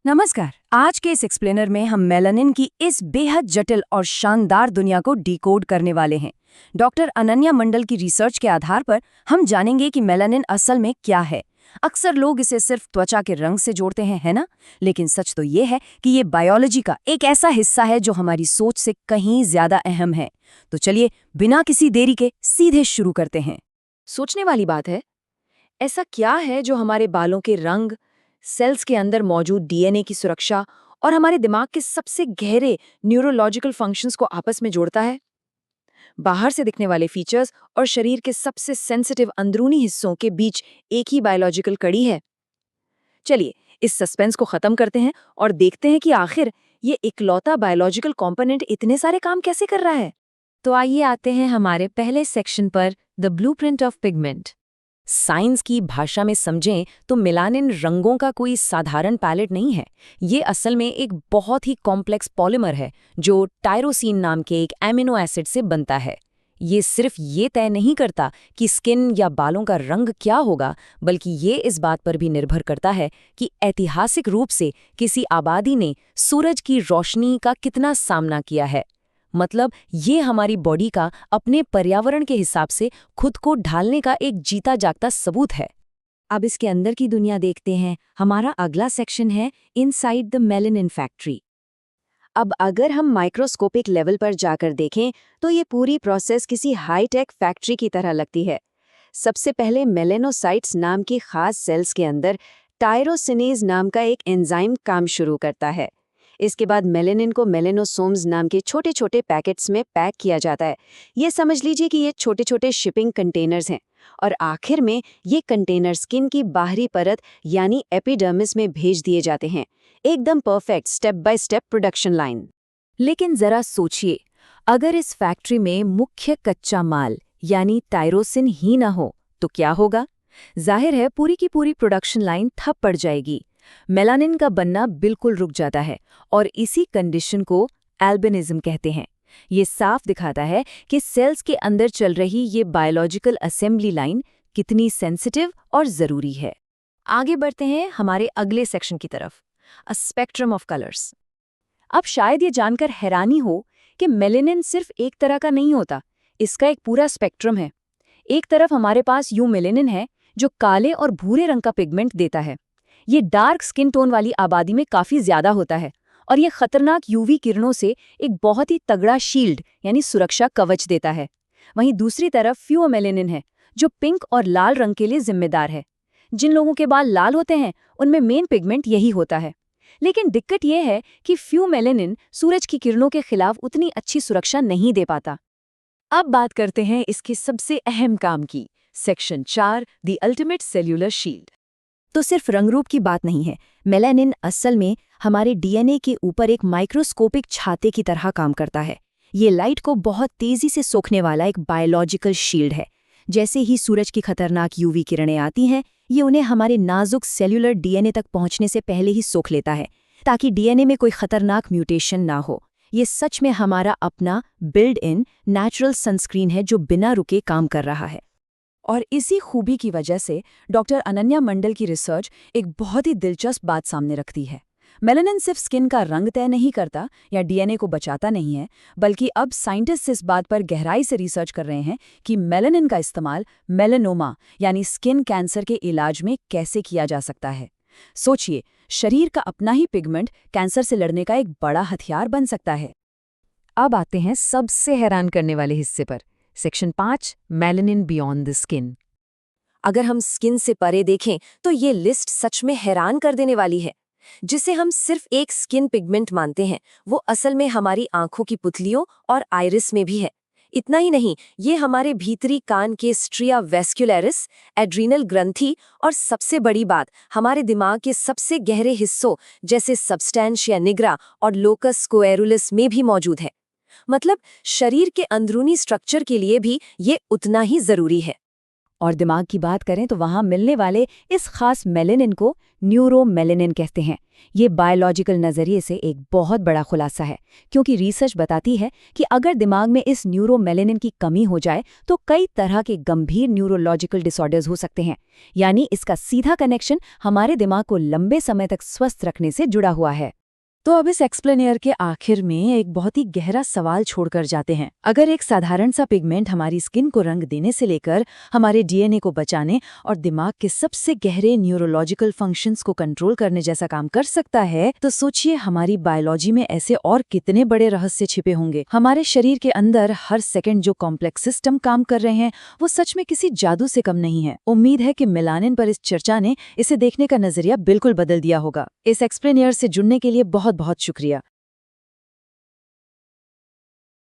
नमस्कार। आज के इस एक्सप्लेनर में हम मेलानिन की इस बेहद जटिल और शानदार दुनिया को डिकोड करने वाले हैं। डॉक्टर अनन्या मंडल की रिसर्च के आधार पर हम जानेंगे कि मेलानिन असल में क्या है। अक्सर लोग इसे सिर्फ त्वचा के रंग से जोड़ते हैं, है ना? लेकिन सच तो ये है कि ये बायोलॉजी का एक ऐसा हिस्सा है जो हमारी सोच से कहीं ज्यादा अहम है। तो चलिए बिना किसी देरी के सीधे शुरू करते हैं। सोचने वाली बात है, ऐसा क्या है जो हमारे बालों के रंग, सेल्स के अंदर मौजूद डीएनए की सुरक्षा और हमारे दिमाग के सबसे गहरे न्यूरोलॉजिकल फंक्शंस को आपस में जोड़ता है? बाहर से दिखने वाले फीचर्स और शरीर के सबसे सेंसिटिव अंदरूनी हिस्सों के बीच एक ही बायोलॉजिकल कड़ी है। चलिए इस सस्पेंस को खत्म करते हैं और देखते हैं कि आखिर ये इकलौता बायोलॉजिकल कंपोनेंट इतने सारे काम कैसे कर रहा है। तो आइए आते हैं हमारे पहले सेक्शन पर, the blueprint of pigment. Science की भाषा में समझें तो मेलानिन रंगों का कोई साधारण पैलेट नहीं है। ये असल में एक बहुत ही कॉम्प्लेक्स पॉलीमर है जो टायरोसिन नाम के एक एमिनो एसिड से बनता है। ये सिर्फ ये तय नहीं करता कि स्किन या बालों का रंग क्या होगा, बल्कि ये इस बात पर भी निर्भर करता है कि ऐतिहासिक रूप से किसी आबादी ने सूरज की रोशनी का कितना सामना किया है। मतलब ये हमारी बॉडी का अपने पर्यावरण के हिसाब से खुद को ढालने का एक जीता जागता सबूत है। अब इसके अंदर की दुनिया देखते हैं। हमारा अगला सेक्शन है इनसाइड द मेलानिन फैक्ट्री। अब अगर हम माइक्रोस्कोपिक लेवल पर जाकर देखें तो ये पूरी प्रोसेस किसी हाईटेक फैक्ट्री की तरह लगती है। सबसे पहले मेलेनोसाइट्स नाम की खास सेल्स के अंदर टायरोसिनेज नाम का एक एंजाइम काम शुरू करता है। इसके बाद मेलेनिन को मेलेनोसोम्स नाम के छोटे छोटे पैकेट्स में पैक किया जाता है। ये समझ लीजिए कि ये छोटे छोटे शिपिंग कंटेनर्स हैं। और आखिर में ये कंटेनर स्किन की बाहरी परत यानी एपिडर्मिस में भेज दिए जाते हैं। एकदम perfect step by step production line. लेकिन जरा सोचिए, अगर इस फैक्ट्री में मुख्य कच्चा माल यानी टायरोसिन ही ना हो तो क्या होगा? जाहिर है पूरी की पूरी प्रोडक्शन लाइन ठप पड़ जाएगी। मेलानिन का बनना बिल्कुल रुक जाता है और इसी कंडीशन को एल्बिनिज्म कहते हैं। ये साफ दिखाता है कि सेल्स के अंदर चल रही ये बायोलॉजिकल असेंबली लाइन कितनी सेंसिटिव और ज़रूरी है। आगे बढ़ते हैं हमारे अगले सेक्शन की तरफ, अ स्पेक्ट्रम ऑफ कलर्स। अब शायद ये जानकर हैरानी हो कि मेलानिन सिर्फ एक तरह का नहीं होता, इसका एक पूरा स्पेक्ट्रम है। एक तरफ हमारे पास यूं मेलानिन है जो काले और भूरे रंग का पिगमेंट देता है। ये डार्क स्किन टोन वाली आबादी में काफ़ी ज़्यादा होता है और ये खतरनाक यूवी किरणों से एक बहुत ही तगड़ा शील्ड यानी सुरक्षा कवच देता है। वहीं दूसरी तरफ फ्यूओमेलेनिन है जो पिंक और लाल रंग के लिए जिम्मेदार है। जिन लोगों के बाल लाल होते हैं उनमें मेन पिगमेंट यही होता है। लेकिन दिक्कत यह है कि फ्यूमेलेनिन सूरज की किरणों के खिलाफ उतनी अच्छी सुरक्षा नहीं दे पाता। अब बात करते हैं इसके सबसे अहम काम की, section 4, the ultimate cellular shield. तो सिर्फ रंगरूप की बात नहीं है, मेलानिन असल में हमारे डीएनए के ऊपर एक माइक्रोस्कोपिक छाते की तरह काम करता है। ये लाइट को बहुत तेजी से सोखने वाला एक बायोलॉजिकल शील्ड है। जैसे ही सूरज की खतरनाक यूवी किरणें आती हैं, ये उन्हें हमारे नाजुक सेल्यूलर डीएनए तक पहुंचने से पहले ही सोख लेता है, ताकि डीएनए में कोई खतरनाक म्यूटेशन ना हो। ये सच में हमारा अपना बिल्ड इन नेचुरल सनस्क्रीन है जो बिना रुके काम कर रहा है। और इसी खूबी की वजह से डॉक्टर अनन्या मंडल की रिसर्च एक बहुत ही दिलचस्प बात सामने रखती है। मेलानिन सिर्फ स्किन का रंग तय नहीं करता या डीएनए को बचाता नहीं है, बल्कि अब साइंटिस्ट इस बात पर गहराई से रिसर्च कर रहे हैं कि मेलानिन का इस्तेमाल मेलानोमा यानी स्किन कैंसर के इलाज में कैसे किया जा सकता है। सोचिए, शरीर का अपना ही पिगमेंट कैंसर से लड़ने का एक बड़ा हथियार बन सकता है। अब आते हैं सबसे हैरान करने वाले हिस्से पर, section 5, melanin beyond the skin. अगर हम स्किन से परे देखें तो ये लिस्ट सच में हैरान कर देने वाली है। जिसे हम सिर्फ एक स्किन पिगमेंट मानते हैं, वो असल में हमारी आंखों की पुतलियों और आइरिस में भी है। इतना ही नहीं, ये हमारे भीतरी कान के स्ट्रिया वेस्क्युलरिस, एड्रीनल ग्रंथि और सबसे बड़ी बात, हमारे दिमाग के सबसे गहरे हिस्सों जैसे सबस्टेंशिया निग्रा और लोकस कोएरुलिस में भी मौजूद है। मतलब शरीर के अंदरूनी स्ट्रक्चर के लिए भी ये उतना ही जरूरी है। और दिमाग की बात करें तो वहाँ मिलने वाले इस खास मेलेनिन को न्यूरोमेलेनिन कहते हैं। ये बायोलॉजिकल नज़रिए से एक बहुत बड़ा खुलासा है, क्योंकि रिसर्च बताती है कि अगर दिमाग में इस न्यूरोमेलेनिन की कमी हो जाए तो कई तरह के गंभीर न्यूरोलॉजिकल डिसऑर्डर्स हो सकते हैं। यानी इसका सीधा कनेक्शन हमारे दिमाग को लंबे समय तक स्वस्थ रखने से जुड़ा हुआ है। तो अब इस एक्सप्लेनेयर के आखिर में एक बहुत ही गहरा सवाल छोड़कर जाते हैं। अगर एक साधारण सा पिगमेंट हमारी स्किन को रंग देने से लेकर हमारे डीएनए को बचाने और दिमाग के सबसे गहरे न्यूरोलॉजिकल फंक्शंस को कंट्रोल करने जैसा काम कर सकता है, तो सोचिए हमारी बायोलॉजी में ऐसे और कितने बड़े रहस्य छिपे होंगे। हमारे शरीर के अंदर हर सेकंड जो कॉम्प्लेक्स सिस्टम काम कर रहे हैं वो सच में किसी जादू से कम नहीं है। उम्मीद है कि मेलानिन पर इस चर्चा ने इसे देखने का नजरिया बिल्कुल बदल दिया होगा। इस एक्सप्लेनेयर से जुड़ने के लिए बहुत बहुत शुक्रिया।